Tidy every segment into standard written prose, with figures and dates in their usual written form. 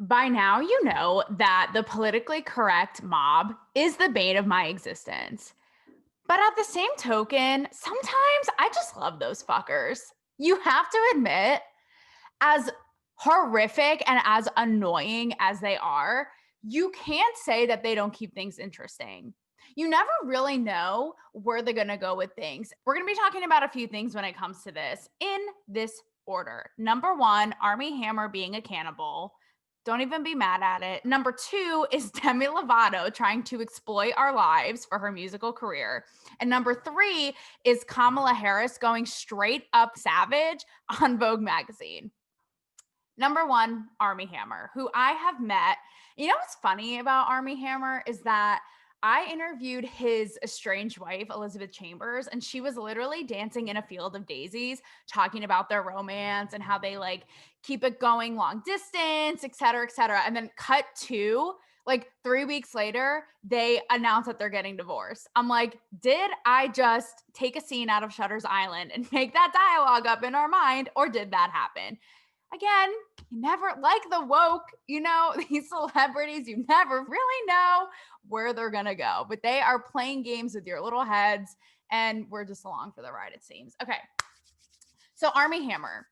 By now, you know that the politically correct mob is the bane of my existence. But at the same token, sometimes I just love those fuckers. You have to admit, as horrific and as annoying as they are, you can't say that they don't keep things interesting. You never really know where they're going to go with things. We're going to be talking about a few things when it comes to this in this order. Number one, Armie Hammer being a cannibal. Don't even be mad at it. Number two is Demi Lovato trying to exploit our lives for her musical career. And number three is Kamala Harris going straight up savage on Vogue magazine. Number one, Armie Hammer, who I have met. You know what's funny about Armie Hammer is that I interviewed his estranged wife, Elizabeth Chambers, and she was literally dancing in a field of daisies, talking about their romance and how they like keep it going long distance, et cetera, et cetera. And then cut to like 3 weeks later, they announce that they're getting divorced. I'm like, did I just take a scene out of Shutter's Island and make that dialogue up in our mind, or did that happen? Again, you never like the woke, these celebrities, you never really know where they're going to go, but they are playing games with your little heads and we're just along for the ride, it seems. Okay. So Armie Hammer,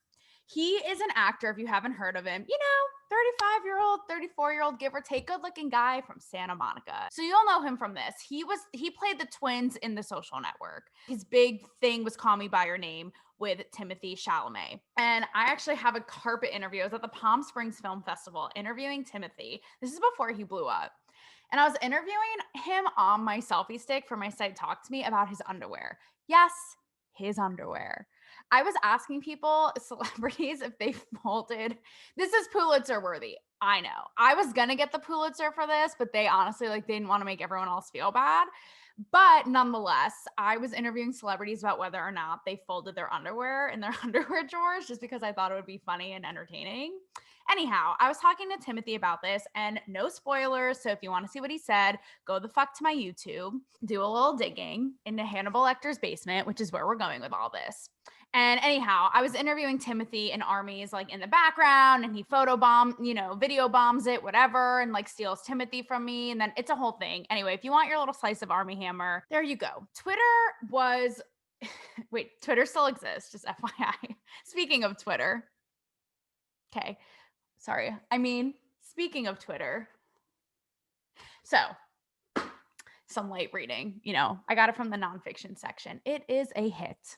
he is an actor. If you haven't heard of him, 35-year-old, 34-year-old, give or take, good looking guy from Santa Monica. So you'll know him from this. He played the twins in The Social Network. His big thing was Call Me by Your Name with Timothée Chalamet. And I actually have a carpet interview. I was at the Palm Springs Film Festival interviewing Timothée. This is before he blew up. And I was interviewing him on my selfie stick for my site Talk to Me about his underwear. Yes, his underwear. I was asking people, celebrities, if they folded. This is Pulitzer worthy. I know. I was going to get the Pulitzer for this, but they honestly didn't want to make everyone else feel bad. But nonetheless, I was interviewing celebrities about whether or not they folded their underwear in their underwear drawers just because I thought it would be funny and entertaining. Anyhow, I was talking to Timothée about this, and no spoilers. So if you want to see what he said, go the fuck to my YouTube, do a little digging into Hannibal Lecter's basement, which is where we're going with all this. And anyhow, I was interviewing Timothée, and Armie's like in the background, and he video bombs it, whatever, and like steals Timothée from me. And then it's a whole thing. Anyway, if you want your little slice of Armie Hammer, there you go. Twitter was, wait, Twitter still exists, just FYI. Speaking of Twitter. Okay. Sorry. Speaking of Twitter. So some light reading, I got it from the nonfiction section. It is a hit.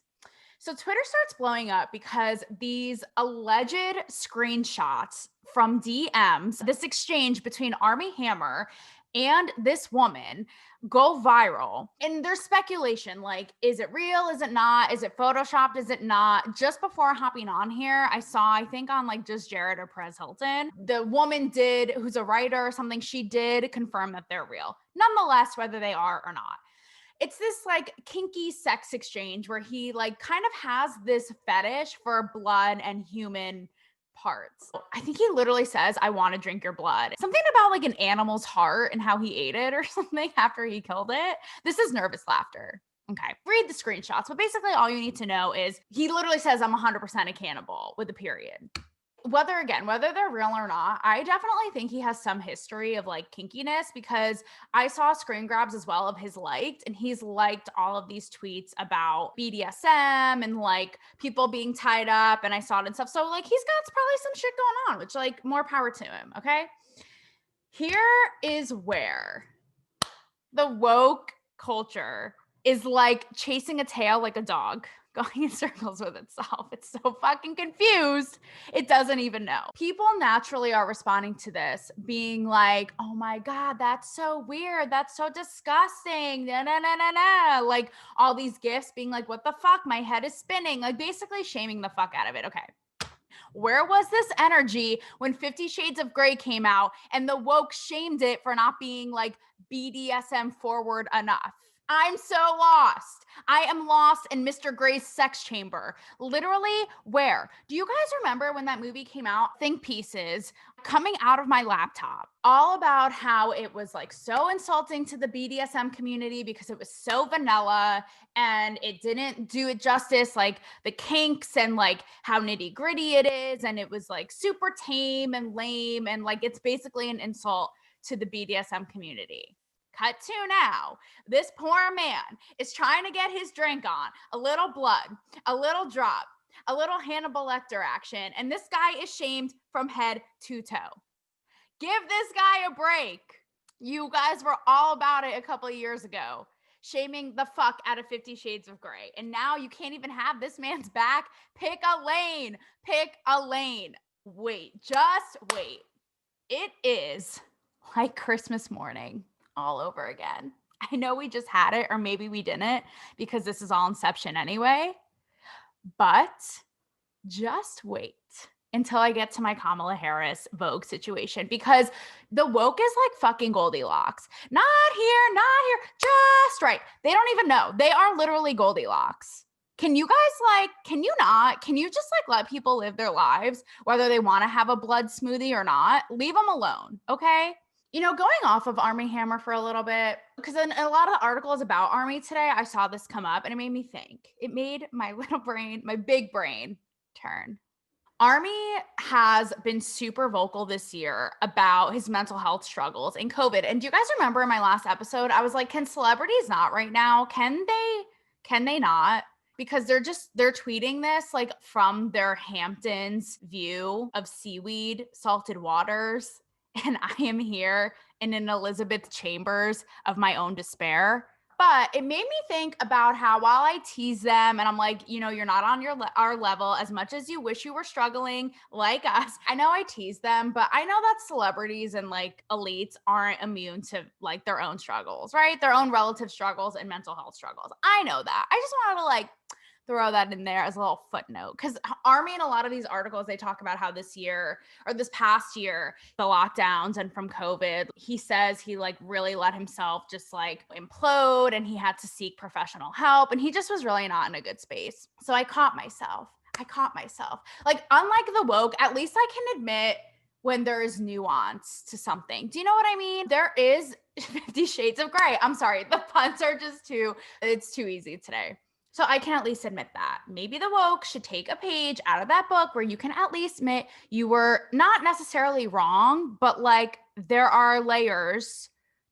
So Twitter starts blowing up because these alleged screenshots from DMs, this exchange between Armie Hammer and this woman, go viral. And there's speculation, like, is it real? Is it not? Is it photoshopped? Is it not? Just before hopping on here, I saw, I think on like Just Jared or Perez Hilton, the woman who's a writer or something, she did confirm that they're real. Nonetheless, whether they are or not. It's this like kinky sex exchange where he like kind of has this fetish for blood and human parts. I think he literally says, I want to drink your blood. Something about like an animal's heart and how he ate it or something after he killed it. This is nervous laughter. Okay. Read the screenshots. But basically all you need to know is he literally says, I'm 100% a cannibal with a period. Whether they're real or not, I definitely think he has some history of like kinkiness, because I saw screen grabs as well of his liked, and he's liked all of these tweets about BDSM and like people being tied up, and I saw it and stuff. So like he's got probably some shit going on, which like more power to him. Okay. Here is where the woke culture is like chasing a tail like a dog, going in circles with itself. It's so fucking confused. It doesn't even know. People naturally are responding to this being like, oh my God, that's so weird. That's so disgusting. Na, na, na, na, na. Like all these gifts being like, what the fuck? My head is spinning. Like basically shaming the fuck out of it. Okay. Where was this energy when 50 Shades of Grey came out and the woke shamed it for not being like BDSM forward enough? I'm so lost. I am lost in Mr. Gray's sex chamber. Literally, where? Do you guys remember when that movie came out? Think Pieces. coming out of my laptop all about how it was like so insulting to the BDSM community because it was so vanilla and it didn't do it justice, like the kinks and like how nitty gritty it is. And it was like super tame and lame. And like it's basically an insult to the BDSM community. Cut to now. This poor man is trying to get his drink on, a little blood, a little drop, a little Hannibal Lecter action, and this guy is shamed from head to toe. Give this guy a break. You guys were all about it a couple of years ago, shaming the fuck out of 50 Shades of Grey. And now you can't even have this man's back. Pick a lane. Pick a lane. Wait, just wait. It is like Christmas morning all over again. I know we just had it, or maybe we didn't, because this is all Inception anyway. But just wait until I get to my Kamala Harris Vogue situation, because the woke is like fucking Goldilocks. Not here, just right. They don't even know. They are literally Goldilocks. Can you guys can you just like let people live their lives, whether they want to have a blood smoothie or not? Leave them alone, okay? You know, going off of Armie Hammer for a little bit, because in a lot of the articles about Armie today, I saw this come up and it made me think. It made my little brain, my big brain turn. Armie has been super vocal this year about his mental health struggles and COVID. And do you guys remember in my last episode, I was like, can celebrities not right now? Can they not? Because they're tweeting this like from their Hamptons view of seaweed, salted waters. And I am here in an Elizabeth Chambers of my own despair. But it made me think about how while I tease them and I'm like, you know, you're not on our level as much as you wish you were struggling like us. I know I tease them, but I know that celebrities and like elites aren't immune to like their own struggles, right? Their own relative struggles and mental health struggles. I know that. I just wanted to like throw that in there as a little footnote, because Armie in a lot of these articles, they talk about how this year or this past year, the lockdowns and from COVID, he says he like really let himself just like implode and he had to seek professional help and he just was really not in a good space. So I caught myself. Like, unlike the woke, at least I can admit when there is nuance to something. Do you know what I mean? There is 50 Shades of Grey. I'm sorry. The puns are just it's too easy today. So I can at least admit that. Maybe the woke should take a page out of that book where you can at least admit you were not necessarily wrong, but like there are layers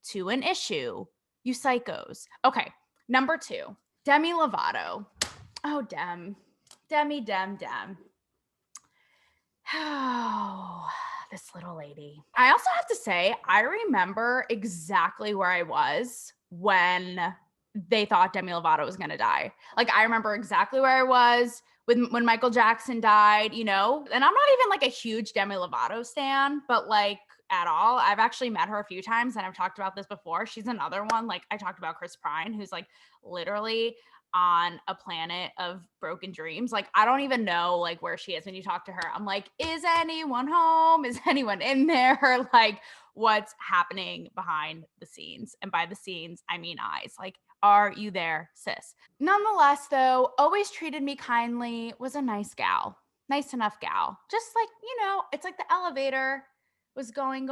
to an issue. You psychos. Okay, number 2, Demi Lovato. Oh, Demi. Oh, this little lady. I also have to say, I remember exactly where I was when they thought Demi Lovato was going to die. Like, I remember exactly where I was when Michael Jackson died, you know? And I'm not even like a huge Demi Lovato stan, but like at all. I've actually met her a few times and I've talked about this before. She's another one. Like I talked about Chris Pine, who's like literally on a planet of broken dreams. Like I don't even know like where she is. When you talk to her, I'm like, is anyone home? Is anyone in there? Like what's happening behind the scenes? And by the scenes, I mean eyes. Like, are you there, sis? Nonetheless, though, always treated me kindly, was a nice gal, nice enough gal. Just like, you know, it's like the elevator was going.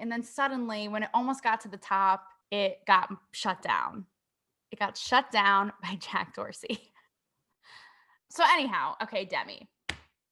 And then suddenly when it almost got to the top, it got shut down. It got shut down by Jack Dorsey. So anyhow, okay, Demi,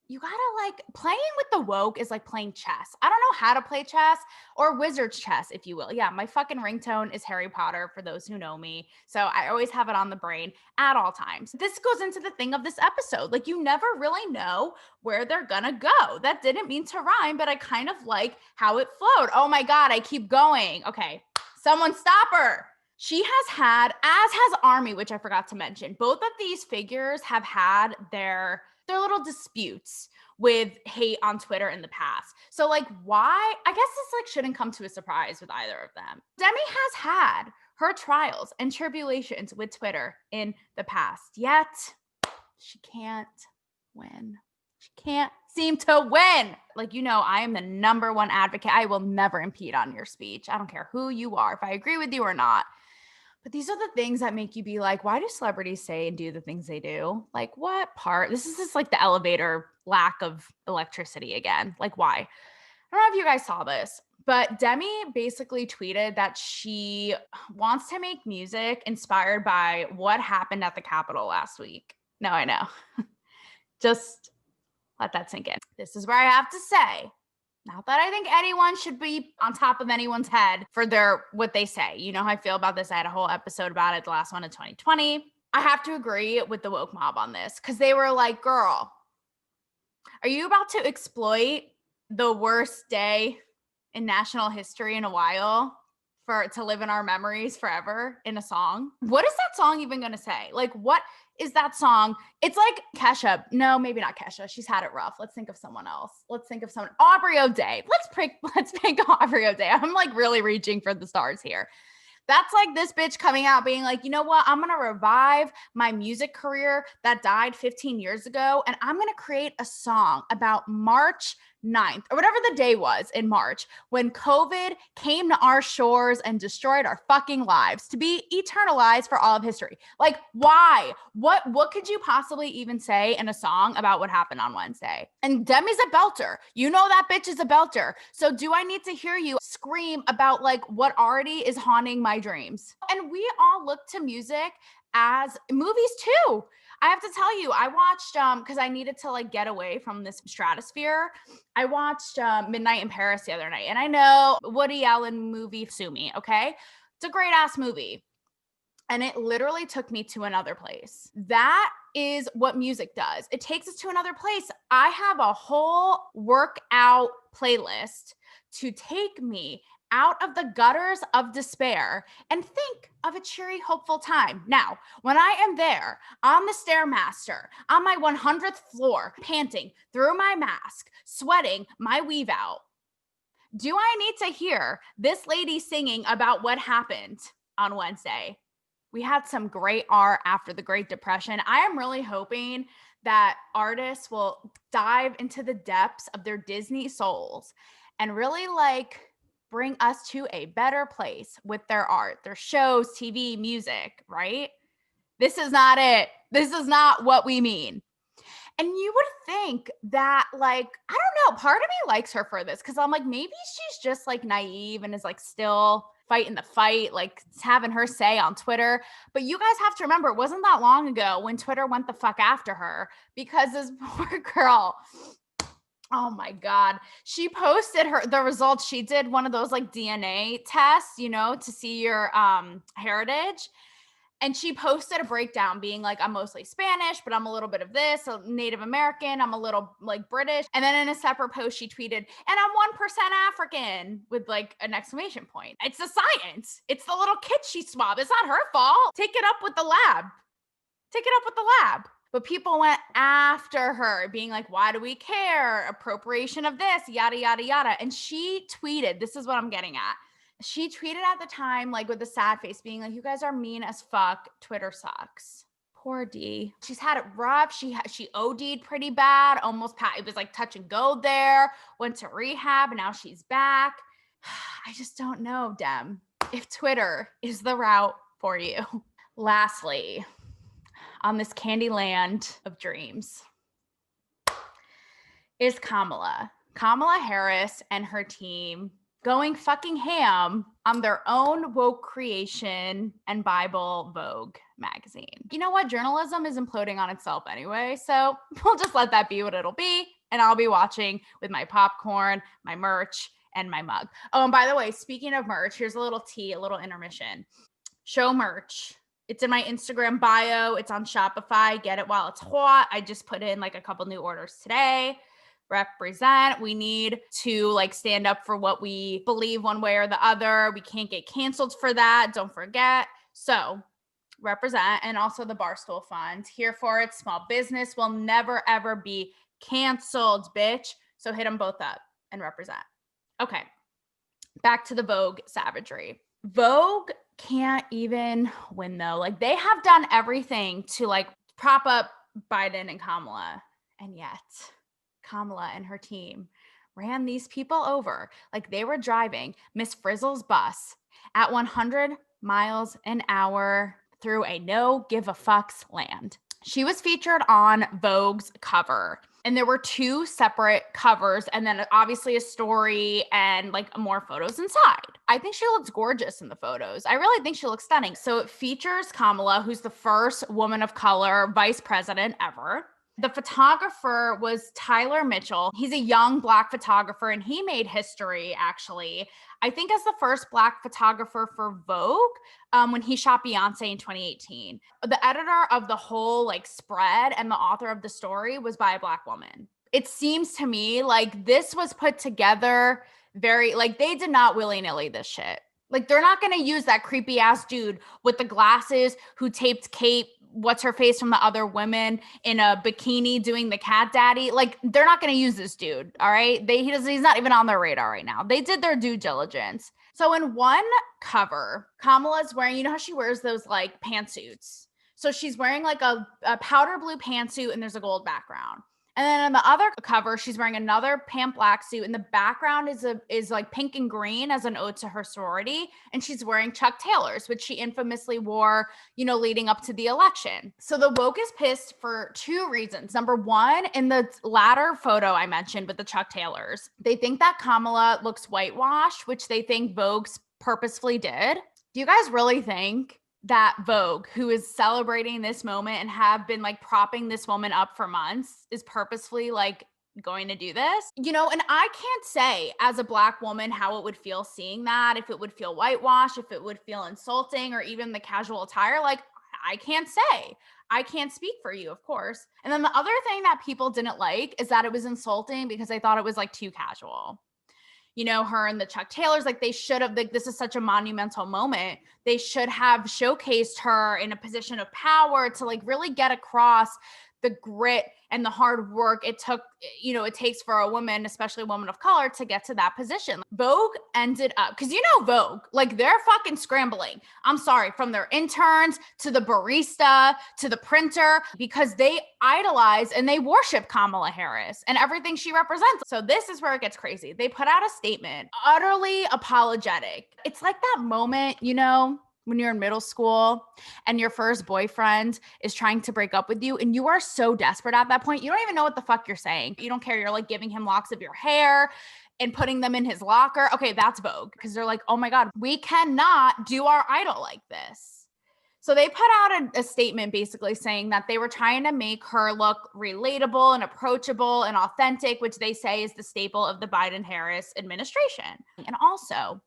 you gotta like playing with the woke is like playing chess. I don't know how to play chess or wizard's chess, if you will. Yeah, my fucking ringtone is Harry Potter for those who know me. So I always have it on the brain at all times. This goes into the thing of this episode. Like you never really know where they're gonna go. That didn't mean to rhyme, but I kind of like how it flowed. Oh my God, I keep going. Okay, someone stop her. She has had, as has Armie, which I forgot to mention, both of these figures have had their little disputes with hate on Twitter in the past. So like why? I guess this like shouldn't come to a surprise with either of them. Demi has had her trials and tribulations with Twitter in the past, yet she can't win. She can't seem to win. Like, you know, I am the number one advocate. I will never impede on your speech. I don't care who you are, if I agree with you or not. But these are the things that make you be like, why do celebrities say and do the things they do? Like what part? This is just like the elevator lack of electricity again. Like why? I don't know if you guys saw this, but Demi basically tweeted that she wants to make music inspired by what happened at the Capitol last week. No, I know. Just let that sink in. This is where I have to say, not that I think anyone should be on top of anyone's head for what they say. You know how I feel about this. I had a whole episode about it, the last one in 2020. I have to agree with the woke mob on this because they were like, girl, are you about to exploit the worst day in national history in a while to live in our memories forever in a song? What is that song even going to say? Like, what is that song? It's like Kesha. No, maybe not Kesha. She's had it rough. Let's think of someone else. Let's think of someone. Aubrey O'Day. Let's pick Aubrey O'Day. I'm like really reaching for the stars here. That's like this bitch coming out being like, you know what? I'm going to revive my music career that died 15 years ago. And I'm going to create a song about March 9th or whatever the day was in March when COVID came to our shores and destroyed our fucking lives to be eternalized for all of history. Like, why? What could you possibly even say in a song about what happened on Wednesday? And Demi's a belter. You know that bitch is a belter. So do I need to hear you scream about like what already is haunting my dreams? And we all look to music as movies too. I have to tell you, I watched, because I needed to like get away from this stratosphere. I watched Midnight in Paris the other night. And I know Woody Allen movie, sue me, okay? It's a great ass movie. And it literally took me to another place. That is what music does. It takes us to another place. I have a whole workout playlist to take me out of the gutters of despair and think of a cheery, hopeful time. Now, when I am there on the Stairmaster, on my 100th floor, panting through my mask, sweating my weave out, do I need to hear this lady singing about what happened on Wednesday? We had some great art after the Great Depression. I am really hoping that artists will dive into the depths of their Disney souls and really like bring us to a better place with their art, their shows, TV, music, right? This is not it. This is not what we mean. And you would think that, like, I don't know, part of me likes her for this because I'm like, maybe she's just like naive and is like still fighting the fight, like having her say on Twitter. But you guys have to remember, it wasn't that long ago when Twitter went the fuck after her because this poor girl, oh my God. She posted the results. She did one of those like DNA tests, you know, to see your heritage. And she posted a breakdown being like, I'm mostly Spanish, but I'm a little bit of this, a Native American, I'm a little like British. And then in a separate post, she tweeted, and I'm 1% African with like an exclamation point. It's the science. It's the little kid she swabbed. It's not her fault. Take it up with the lab. Take it up with the lab. But people went after her being like, why do we care? Appropriation of this, yada, yada, yada. And she tweeted, this is what I'm getting at. She tweeted at the time, like with a sad face being like, you guys are mean as fuck. Twitter sucks. Poor D. She's had it rough. She OD'd pretty bad. It was like touch and go there. Went to rehab and now she's back. I just don't know, Dem, if Twitter is the route for you. Lastly, on this candy land of dreams is Kamala Harris and her team going fucking ham on their own woke creation and Bible Vogue magazine. You know what? Journalism is imploding on itself anyway, so we'll just let that be what it'll be, and I'll be watching with my popcorn, my merch, and my mug. Oh, and by the way, speaking of merch, here's a little intermission. Show merch. It's in my Instagram bio. It's on Shopify. Get it while it's hot. I just put in like a couple new orders today. Represent. We need to like stand up for what we believe one way or the other. We can't get canceled for that. Don't forget. So represent. And also the Barstool Fund. Here for it. Small business will never, ever be canceled, bitch. So hit them both up and represent. Okay. Back to the Vogue savagery. Vogue can't even win though. Like they have done everything to like prop up Biden and Kamala. And yet Kamala and her team ran these people over like they were driving Miss Frizzle's bus at 100 miles an hour through a no give a fucks land. She was featured on Vogue's cover And there were 2 separate covers and then obviously a story and like more photos inside. I think she looks gorgeous in the photos. I really think she looks stunning. So it features Kamala, who's the first woman of color vice president ever. The photographer was Tyler Mitchell. He's a young Black photographer and he made history, actually. I think as the first Black photographer for Vogue when he shot Beyonce in 2018. The editor of the whole like spread and the author of the story was by a Black woman. It seems to me like this was put together very, like they did not willy-nilly this shit. Like they're not going to use that creepy ass dude with the glasses who taped Kate, what's her face from the other women in a bikini doing the cat daddy. Like they're not going to use this dude. All right. He's not even on their radar right now. They did their due diligence. So in one cover, Kamala's wearing, you know how she wears those like pantsuits. So she's wearing like a powder blue pantsuit and there's a gold background. And then in the other cover, she's wearing another pant black suit, and the background is like pink and green as an ode to her sorority. And she's wearing Chuck Taylors, which she infamously wore, you know, leading up to the election. So the woke is pissed for 2 reasons. Number one, in the latter photo I mentioned with the Chuck Taylors, they think that Kamala looks whitewashed, which they think Vogue purposefully did. Do you guys really think that Vogue, who is celebrating this moment and have been like propping this woman up for months, is purposefully like going to do this? You know, and I can't say as a Black woman how it would feel seeing that, if it would feel whitewashed, if it would feel insulting, or even the casual attire. Like, I can't say. I can't speak for you, of course. And then the other thing that people didn't like is that it was insulting because they thought it was like too casual. You know, her and the Chuck Taylors, like they should have, like, this is such a monumental moment. They should have showcased her in a position of power to like really get across the grit and the hard work it took, you know, it takes for a woman, especially a woman of color, to get to that position. Vogue ended up, because you know Vogue, like they're fucking scrambling. I'm sorry, from their interns to the barista to the printer, because they idolize and they worship Kamala Harris and everything she represents. So this is where it gets crazy. They put out a statement, utterly apologetic. It's like that moment, you know, when you're in middle school and your first boyfriend is trying to break up with you and you are so desperate at that point, you don't even know what the fuck you're saying. You don't care. You're like giving him locks of your hair and putting them in his locker. Okay, that's Vogue, because they're like, oh my God, we cannot do our idol like this. So they put out a statement basically saying that they were trying to make her look relatable and approachable and authentic, which they say is the staple of the Biden-Harris administration. And also,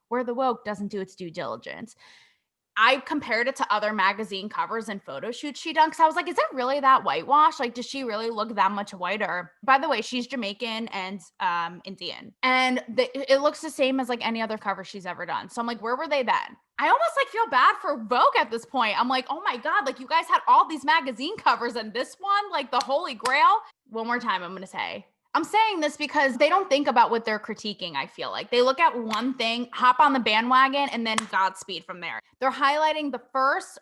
where the woke doesn't do its due diligence. I compared it to other magazine covers and photo shoots she done, because I was like, is it really that whitewash? Like, does she really look that much whiter? By the way, she's Jamaican and Indian. And it looks the same as like any other cover she's ever done. So I'm like, where were they then? I almost like feel bad for Vogue at this point. I'm like, oh my God, like you guys had all these magazine covers and this one, like the holy grail. One more time, I'm going to say, I'm saying this because they don't think about what they're critiquing, I feel like. They look at one thing, hop on the bandwagon, and then Godspeed from there. They're highlighting the first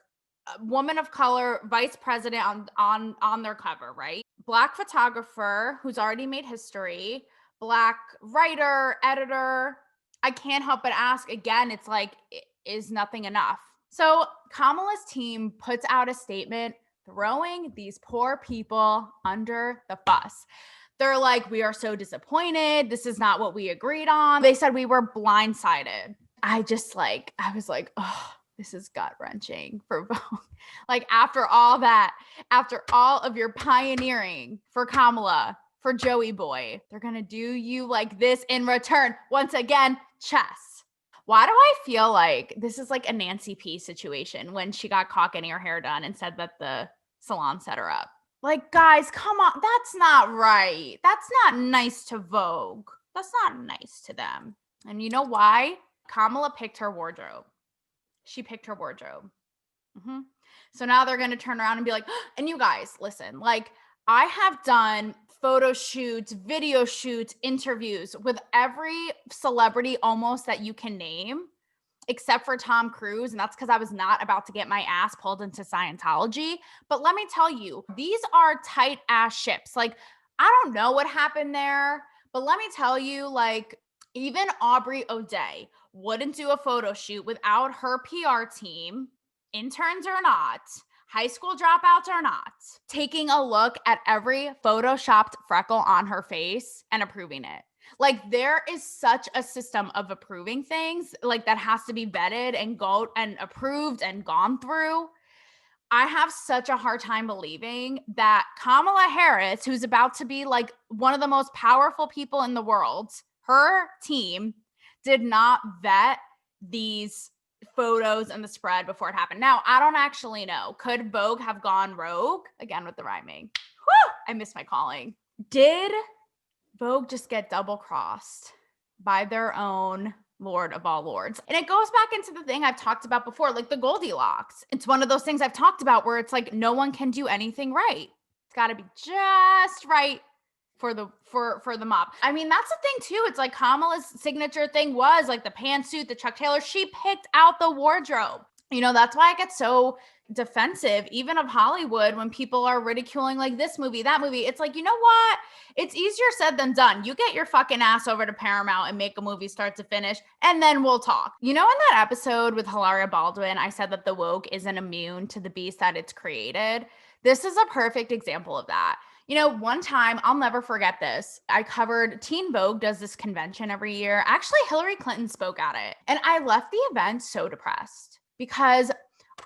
woman of color vice president on their cover, right? Black photographer who's already made history, Black writer, editor. I can't help but ask again, it's like, is nothing enough? So Kamala's team puts out a statement throwing these poor people under the bus. They're like, we are so disappointed. This is not what we agreed on. They said we were blindsided. I was like, oh, this is gut wrenching for Vogue. Like after all that, after all of your pioneering for Kamala, for Joey Boy, they're going to do you like this in return. Once again, chess. Why do I feel like this is like a Nancy P situation when she got caught getting her hair done and said that the salon set her up? Like, guys, come on. That's not right. That's not nice to Vogue. That's not nice to them. And you know why? Kamala picked her wardrobe. She picked her wardrobe. So now they're going to turn around and be like, and you guys, listen, like I have done photo shoots, video shoots, interviews with every celebrity almost that you can name, except for Tom Cruise. And that's because I was not about to get my ass pulled into Scientology. But let me tell you, these are tight ass ships. Like, I don't know what happened there, but let me tell you, like, even Aubrey O'Day wouldn't do a photo shoot without her PR team, interns or not, high school dropouts or not, taking a look at every photoshopped freckle on her face and approving it. Like there is such a system of approving things like that has to be vetted and go and approved and gone through. I have such a hard time believing that Kamala Harris, who's about to be like one of the most powerful people in the world, her team did not vet these photos and the spread before it happened. Now, I don't actually know. Could Vogue have gone rogue? Again with the rhyming. Woo! I missed my calling. Did Vogue just get double crossed by their own Lord of all lords? And it goes back into the thing I've talked about before, like the Goldilocks. It's one of those things I've talked about where it's like no one can do anything right. It's got to be just right for the mob. I mean, that's the thing too. It's like Kamala's signature thing was like the pantsuit, the Chuck Taylor. She picked out the wardrobe. You know, that's why I get so defensive, even of Hollywood, when people are ridiculing like this movie, that movie. It's like, you know what? It's easier said than done. You get your fucking ass over to Paramount and make a movie start to finish, and then we'll talk. You know, in that episode with Hilaria Baldwin, I said that the woke isn't immune to the beast that it's created. This is a perfect example of that. You know, one time, I'll never forget this. I covered Teen Vogue does this convention every year. Actually, Hillary Clinton spoke at it. And I left the event so depressed because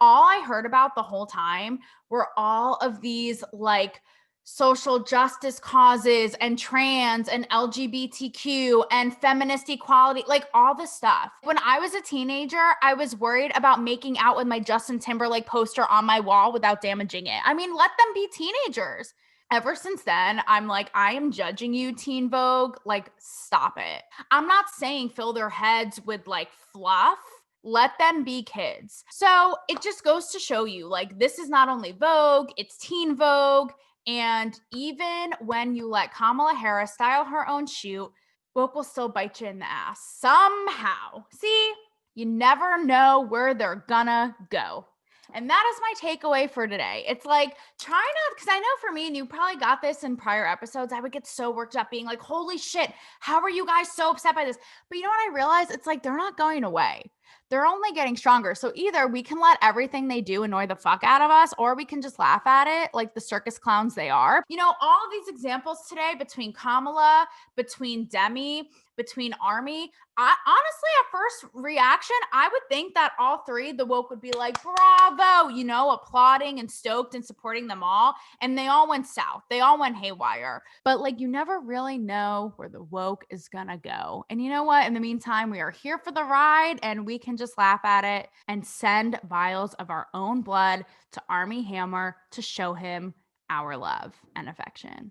all I heard about the whole time were all of these like social justice causes and trans and LGBTQ and feminist equality, like all this stuff. When I was a teenager, I was worried about making out with my Justin Timberlake poster on my wall without damaging it. I mean, let them be teenagers. Ever since then, I'm like, I am judging you, Teen Vogue. Like, stop it. I'm not saying fill their heads with like fluff. Let them be kids. So it just goes to show you, like, this is not only Vogue, it's Teen Vogue. And even when you let Kamala Harris style her own shoot, Vogue will still bite you in the ass somehow. See, you never know where they're gonna go. And that is my takeaway for today. It's like, try not, because I know for me, and you probably got this in prior episodes, I would get so worked up being like, holy shit, how are you guys so upset by this? But you know what I realized? It's like, they're not going away. They're only getting stronger. So either we can let everything they do annoy the fuck out of us, or we can just laugh at it like the circus clowns they are. You know, all of these examples today between Kamala, between Demi, between Armie, I honestly, at first reaction, I would think that all three, the woke would be like, bravo, you know, applauding and stoked and supporting them all. And they all went south. They all went haywire. But like, you never really know where the woke is going to go. And you know what? In the meantime, we are here for the ride and we can just laugh at it and send vials of our own blood to Armie Hammer to show him our love and affection.